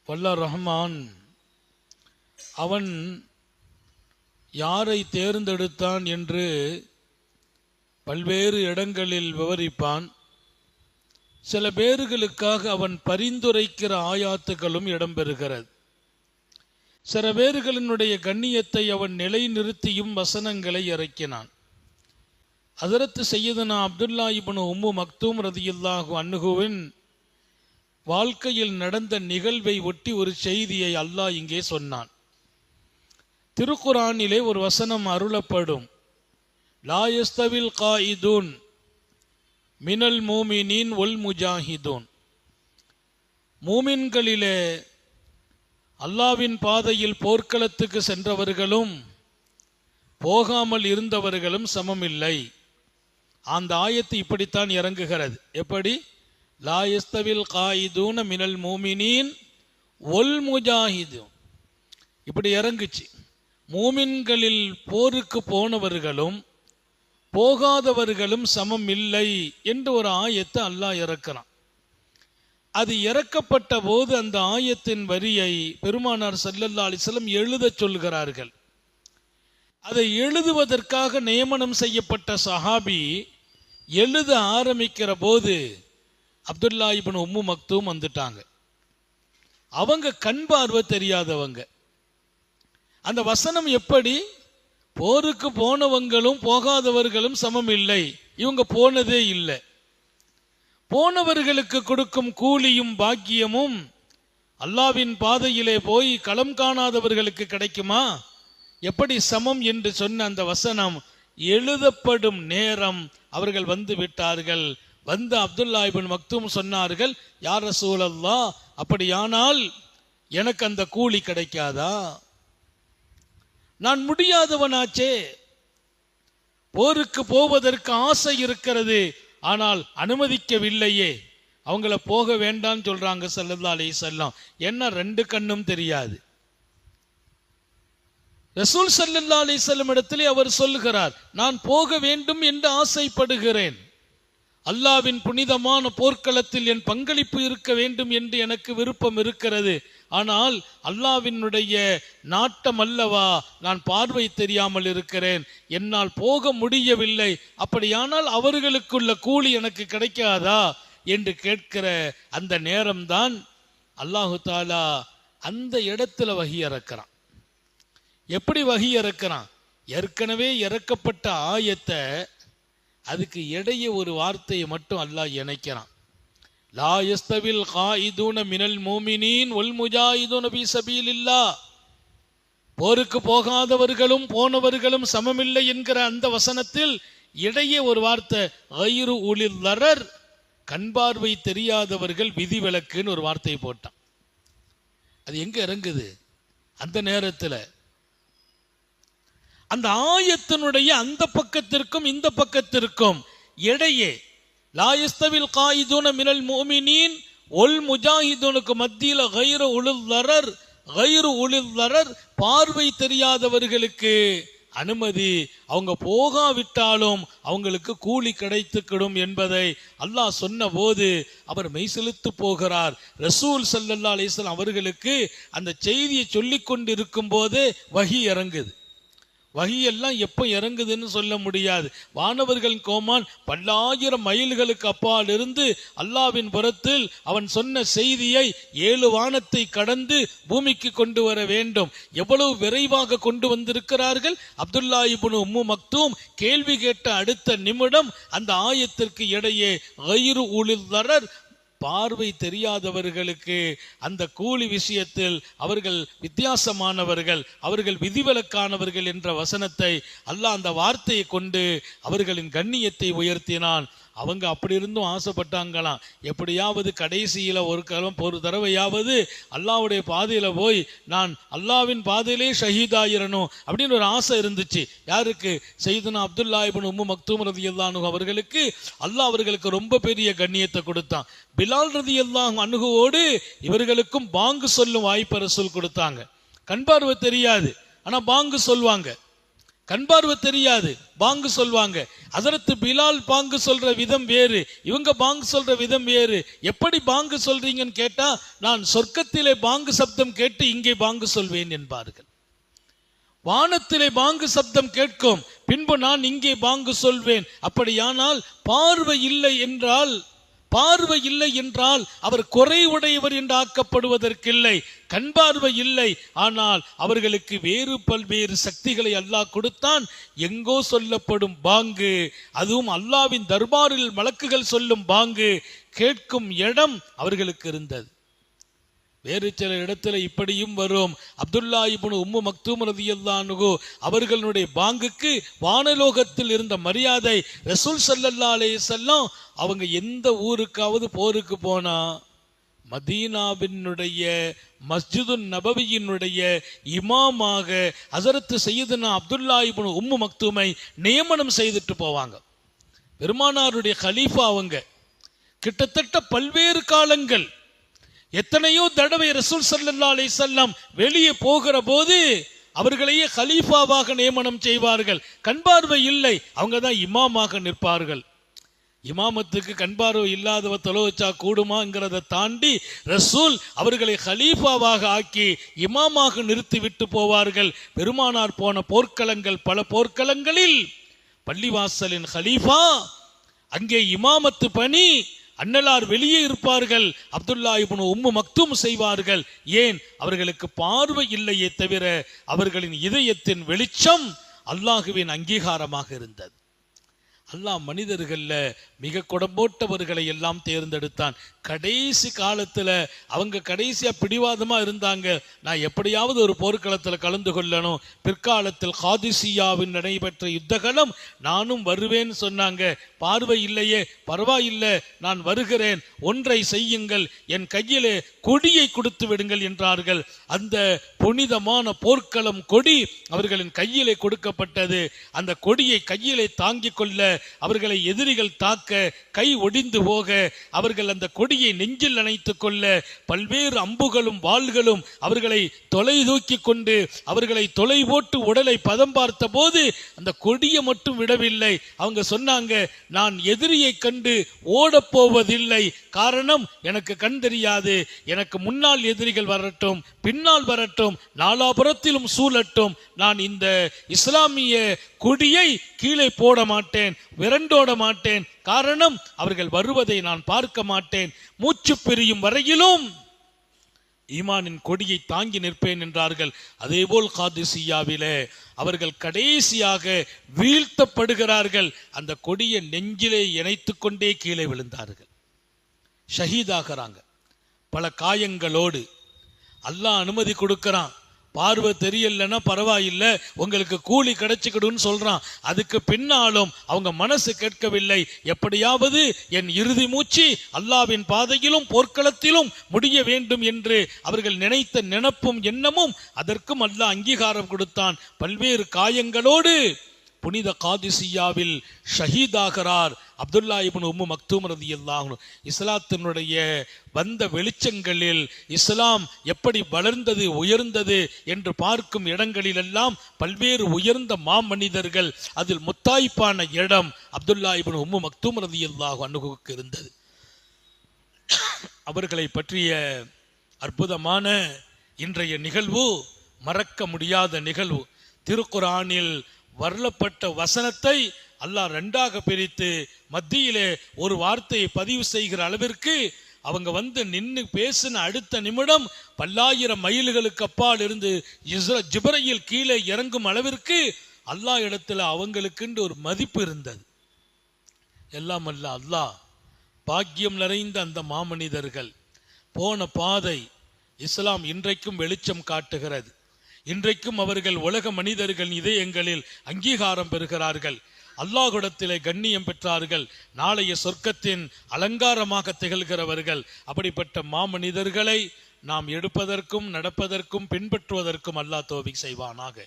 வல்ல ரஹ்மான் அவன் யாரை தேர்ந்தெடுத்தான் என்று பல்வேறு இடங்களில் விவரிப்பான். சில பேர்களுக்காக அவன் பரிந்துரைக்கிற ஆயாத்துகளும் இடம்பெறுகிறது. சில பேர்களினுடைய கண்ணியத்தை அவன் நிலைநிறுத்தியும் வசனங்களை இறக்கினான். ஹஜ்ரத் சையதுனா அப்துல்லா இப்னு உம்மு மக்தூம் ரலியல்லாஹு அன்ஹுவின் வாழ்க்கையில் நடந்த நிகழ்வை ஒட்டி ஒரு செய்தியை அல்லாஹ் இங்கே சொன்னான். திருக்குரானிலே ஒரு வசனம் அருளப்படும். லா யஸ்தவில் காயிதூன் மினல் மூமினீன் ஒல் முஜாஹிதூன். மூமின்களிலே அல்லாவின் பாதையில் போர்க்களத்துக்கு சென்றவர்களும் போகாமல் இருந்தவர்களும் சமமில்லை. அந்த ஆயத்து இப்படித்தான் இறங்குகிறது. எப்படி? லா யஸ்தவில் காயிதூன மினல் மூமினீன் ஒல் முஜாஹிதூன் இப்படி இறங்குச்சு. மூமின்களில் போருக்கு போனவர்களும் போகாதவர்களும் சமம் இல்லை என்று ஒரு ஆயத்தை அல்லாஹ் இறக்கிறான். அது இறக்கப்பட்ட போது அந்த ஆயத்தின் வரியை பெருமானார் ஸல்லல்லாஹு அலைஹி வஸல்லம் எழுதச் சொல்கிறார்கள். அதை எழுதுவதற்காக நியமனம் செய்யப்பட்ட சஹாபி எழுத ஆரம்பிக்கிற போது அப்துல்லா இப்னு உம்மு மக்தூம் வந்துட்டாங்க. அவங்க கண் பார்வை தெரியாதவங்க. அந்த வசனம் எப்படி? போருக்கு போனவங்களும் போகாதவர்களும் சமம் இல்லை. இவங்க போனதே இல்லை. போனவர்களுக்கு கொடுக்கும் கூலியும் பாக்கியமும் அல்லாவின் பாதையிலே போய் களம் காணாதவர்களுக்கு கிடைக்குமா? எப்படி சமம் என்று சொன்ன அந்த வசனம் எழுதப்படும் நேரம் அவர்கள் வந்து விட்டார்கள். வந்து அப்துல்லா இப்னு மக்தூம் சொன்னார்கள், யா ரசூலல்லாஹ், அப்படியானால் எனக்கு அந்த கூலி கிடைக்காதா? நான் முடியாதவனாச்சே. போருக்கு போவதற்கு ஆசை இருக்கிறது, ஆனால் அனுமதிக்கவில்லையே. அவங்கள போக வேண்டாம் சொல்றாங்க ஸல்லல்லாஹு அலைஹி வஸல்லம். என்ன ரெண்டு கண்ணும் தெரியாது. ரசூல் ஸல்லல்லாஹு அலைஹி வஸல்லம் இடத்திலே அவர் சொல்கிறார், நான் போக வேண்டும் என்று ஆசைப்படுகிறேன். அல்லாவின் புனிதமான போர்க்களத்தில் என் பங்களிப்பு இருக்க வேண்டும் என்று எனக்கு விருப்பம் இருக்கிறது. ஆனால் அல்லாவினுடைய நாட்டம் அல்லவா, நான் பார்வை தெரியாமல் இருக்கிறேன், என்னால் போக முடியவில்லை. அப்படியானால் அவர்களுக்குள்ள கூலி எனக்கு கிடைக்காதா என்று கேட்கிற அந்த நேரம்தான் அல்லாஹு தாலா அந்த இடத்துல வஹி இறக்கிறான். எப்படி வஹி இறக்கிறான்? ஏற்கனவே இறக்கப்பட்ட ஆயத்தை அதுக்கு இடையே ஒரு வார்த்தையை மட்டும் அல்லாஹ் இணைக்கிறான். லா யஸ்தவில் காயிதூன மினல் மூமினீன் ஒல் முஜாஹிதூன ஃபீ ஸபீலில்லாஹ். போருக்கு போகாதவர்களும் போனவர்களும் சமமில்லை என்கிற அந்த வசனத்தில் இடையே ஒரு வார்த்தை கைரு உலில் லரர், கண் பார்வை தெரியாதவர்கள் விதிவிலக்குன்னு ஒரு வார்த்தையை போட்டான். அது எங்க இறங்குது? அந்த நேரத்தில் அந்த ஆயத்தினுடைய அந்த பக்கத்திற்கும் இந்த பக்கத்திற்கும் இடையே லா யஸ்தவில் காயிதூன மினல் முஃமினீன் ஒல் முஜாஹிதூனுக்கு மத்தியில் கைரு உலில் லரர், பார்வை தெரியாதவர்களுக்கு அனுமதி, அவங்க போகாவிட்டாலும் அவங்களுக்கு கூலி கிடைத்துக்கிடும் என்பதை அல்லாஹ் சொன்ன போது அவர் மெய்சிலுத்து போகிறார். ரசூல் ஸல்லல்லாஹு அலைஹி வஸல்லம் அவர்களுக்கு அந்த செய்தியை சொல்லிக் கொண்டிருக்கும் போது வஹி இறங்குது. வஹியெல்லாம் எப்போ இறங்குதுன்னு சொல்ல முடியாது. வானவர்கள் கோமான் பல்லாயிரம் மைல்களுக்கு அப்பால் இருந்து அல்லாவின் புறத்தில் அவன் சொன்ன செய்தியை 7 வானத்தை கடந்து பூமிக்கு கொண்டு வர வேண்டும். எவ்வளவு விரைவாக கொண்டு வந்திருக்கிறார்கள். அப்துல்லா இப்னு உம்மு மக்தூம் கேள்வி கேட்ட அடுத்த நிமிடம் அந்த ஆயத்திற்கு இடையே கைரு உலில் லரர், பார்வை தெரியாதவர்களுக்கு அந்த கூலி விஷயத்தில் அவர்கள் வித்தியாசமானவர்கள், அவர்கள் விதிவிலக்கானவர்கள் என்ற வசனத்தை அல்லாஹ் அந்த வார்த்தையை கொண்டு அவர்களின் கண்ணியத்தை உயர்த்தினான். அவங்க அப்படி இருந்தும் ஆசைப்பட்டாங்களாம், எப்படியாவது கடைசியில் ஒரு தடவையாவது அல்லாஹ்வுடைய பாதையில் போய் நான் அல்லாவின் பாதையிலே ஷஹீதாயிரணும் அப்படின்னு ஒரு ஆசை இருந்துச்சு. யாருக்கு? சையதுனா அப்துல்லா இப்னு உம்மு மக்தூம் ரலியல்லாஹு அன்ஹு அவர்களுக்கு அல்லாஹ் அவர்களுக்கு ரொம்ப பெரிய கண்ணியத்தை கொடுத்தான். பிலால் ரலியல்லாஹு அன்ஹுவோடு இவர்களுக்கும் பாங்கு சொல்லும் வாய்ப்பை ரசூல் கொடுத்தாங்க. கண் பார்வை தெரியாது, ஆனா பாங்கு சொல்வாங்க. கண்பார்வை தெரியாது, பாங்கு சொல்வாங்க. ஹஜரத் பிலால் பாங்கு சொல்ற விதம் வேறு, இவங்க பாங்கு சொல்ற விதம் வேறு. எப்படி பாங்கு சொல்றீங்கன்னு கேட்டா, நான் சொர்க்கத்திலே பாங்கு சப்தம் கேட்டு இங்கே பாங்கு சொல்வேன் என்பார்கள். வானத்திலே பாங்கு சப்தம் கேட்கும், பின்பு நான் இங்கே பாங்கு சொல்வேன். அப்படியானால் பார்வை இல்லை என்றால் அவர் குறைவுடையவர் என்று ஆக்கப்படுவதற்கில்லை. கண் பார்வை இல்லை, ஆனால் அவர்களுக்கு வேறு பல்வேறு சக்திகளை அல்லாஹ் கொடுத்தான். எங்கோ சொல்லப்படும் பாங்கு, அதுவும் அல்லாஹ்வின் தர்பாரில் மலக்குகள் சொல்லும் பாங்கு கேட்கும் இடம் அவர்களுக்கு இருந்தது. வேறு சில இடத்துல இப்படியும் வரும். அப்துல்லா இப்னு உம்மு மக்தூம் ரலியல்லாஹு அன்ஹு அவர்களுடைய பாங்குக்கு வானலோகத்தில் இருந்த மரியாதை. ரசூல் ஸல்லல்லாஹு அலைஹி வஸல்லம் அவங்க எந்த ஊருக்காவது போருக்கு போனா மதீனாவினுடைய மஸ்ஜிதுன் நபவியினுடைய இமாமாக ஹஸரத் சையதுனா அப்துல்லா இப்னு உம்மு மக்தூமை நியமனம் செய்துட்டு போவாங்க. பெருமானாருடைய கலீஃபா அவங்க. கிட்டத்தட்ட பல்வேறு காலங்கள், எத்தனையோ தடவை ரசூல் ஸல்லல்லாஹு அலைஹி வஸல்லம் வெளியே போகிற போது அவர்களையே கலீஃபாவாக நியமனம் செய்வார்கள். கண்பார்வை இல்லை, அவங்க தான் இமாமாக நிற்பார்கள். இமாமத்துக்கு கண்பார்வை இல்லாதவ தொலைவச்சா கூடுமாங்கிறத தாண்டி ரசூல் அவர்களை கலீஃபாவாக ஆக்கி இமாமாக நிறுத்தி விட்டு போவார்கள். பெருமானார் போன போர்க்களங்கள், பல போர்க்களங்களில் பள்ளிவாசலின் கலீஃபா, அங்கே இமாமத்து பணி, அன்னலார் வெளியே இருப்பார்கள், அப்துல்லா இப்னு உம்மு மக்தூம் செய்வார்கள். ஏன்? அவர்களுக்கு பார்வை இல்லையே தவிர அவர்களின் இதயத்தின் வெளிச்சம் அல்லாஹுவின் அங்கீகாரமாக இருந்தது. அல்லாஹ் மனிதர்கள்ல மிக குடம்போட்டவர்களை எல்லாம் தேர்ந்தெடுத்தான். கடைசி காலத்துல அவங்க கடைசியா பிடிவாதமா இருந்தாங்க, நான் எப்படியாவது ஒரு போர்க்களத்தில் கலந்து கொள்ளணும். பிற்காலத்தில் காதிசியாவின் நடைபெற்ற யுத்தகலம் நானும் வருவேன்னு சொன்னாங்க. பார்வை இல்லையே, பரவாயில்லை, நான் வருகிறேன், ஒன்றை செய்யுங்கள், என் கையிலே கொடியை கொடுத்து விடுங்கள் என்றார்கள். அந்த புனிதமான போர்க்களம் கொடி அவர்களின் கையிலே கொடுக்கப்பட்டது. அந்த கொடியை கையிலே தாங்கிக் கொள்ள, அவர்களை எதிரிகள் தாக்க, கை ஒடிந்து போக, அவர்கள் அந்த கொடியை நெஞ்சில் அணைத்துக் கொள்ள பல்வேறு அம்புகளும் வாள்களும் அவர்களை தொலை தூக்கி கொண்டு அவர்களை தொலை போட்டு உடலை பதம் பார்த்த போது அந்த கொடியை மட்டும் விடவில்லை. அவங்க சொன்னாங்க, நான் எதிரியை கண்டு ஓடப் போவதில்லை. காரணம், எனக்கு கண் தெரியாது, எனக்கு முன்னால் எதிரிகள் வரட்டும், பின்னால் வரட்டும், நாலாபுரத்திலும் சூழட்டும், நான் இந்த இஸ்லாமிய கொடியை கீழே போட மாட்டேன், விரண்டோட மாட்டேன். காரணம், அவர்கள் வருவதை நான் பார்க்க மாட்டேன். மூச்சு பிரியும் வரையிலும் ஈமானின் கொடியை தாங்கி நிற்பேன் என்றார்கள். அதேபோல் காதிசியாவிலே அவர்கள் கடைசியாக வீழ்த்தப்படுகிறார்கள். அந்த கொடியை நெஞ்சிலே இணைத்துக் கொண்டே கீழே விழுந்தார்கள். ஷஹீதாகிறாங்க பல காயங்களோடு. அல்லாஹ் அனுமதி கொடுக்கிறான். பார்வை தெரியலன்னா பரவாயில்லை, உங்களுக்கு கூலி கிடைச்சிக்கிடுன்னு சொல்றான். அதுக்கு பின்னாலும் அவங்க மனசு கேட்கவில்லை. எப்படியாவது என் இறுதி மூச்சு அல்லாவின் பாதையிலும் போர்க்களத்திலும் முடிய வேண்டும் என்று அவர்கள் நினைத்த நினைப்பும் எண்ணமும், அதற்கும் அல்லாஹ் அங்கீகாரம் கொடுத்தான். பல்வேறு காயங்களோடு புனித காதிசியாவில் ஷஹீதாகிறார் அப்துல்லா இப்னு உம்மு மக்தூம் ரலியல்லாஹு அன்ஹு. இஸ்லாத்தினுடைய வந்த வெளிச்சங்களில் இஸ்லாம் எப்படி வளர்ந்தது, உயர்ந்தது என்று பார்க்கும் இடங்களிலெல்லாம் பல்வேறு உயர்ந்த மாமனிதர்கள், அதில் முத்தாய்ப்பான இடம் அப்துல்லா இப்னு உம்மு மக்தூம் ரலியல்லாஹு அன்ஹுவுக்கு இருந்தது. அவர்களை பற்றிய அற்புதமான இன்றைய நிகழ்வு மறக்க முடியாத நிகழ்வு. திருக்குர்ஆனில் வரலப்பட்ட வசனத்தை அல்லாஹ் ரெண்டாக பிரித்து மத்தியிலே ஒரு வார்த்தையை பதிவு செய்கிற அளவிற்கு அவங்க வந்து நின்று பேசின அடுத்த நிமிடம் பல்லாயிரம் மைல்களுக்கு அப்பால் இருந்து ஜிப்ரீல் கீழே இறங்கும் அளவிற்கு அல்லாஹ் இடத்துல அவங்களுக்குன்னு ஒரு மதிப்பு இருந்தது. எல்லாம் அல்ல அல்லாஹ் பாக்கியம் நிறைந்த அந்த மாமனிதர்கள் போன பாதை இஸ்லாம் இன்றைக்கும் வெளிச்சம் காட்டுகிறது. இன்றைக்கும் அவர்கள் உலக மனிதர்கள் இதயங்களில் அங்கீகாரம் பெறுகிறார்கள். அல்லாஹ்விடத்திலே கண்ணியம் பெற்றார்கள். நாளைய சொர்க்கத்தின் அலங்காரமாக திகழ்கிறவர்கள். அப்படிப்பட்ட மாமனிதர்களை நாம் எடுப்பதற்கும் நடப்பதற்கும் பின்பற்றுவதற்கும் அல்லாஹ் தௌஃபீக் செய்வானாக.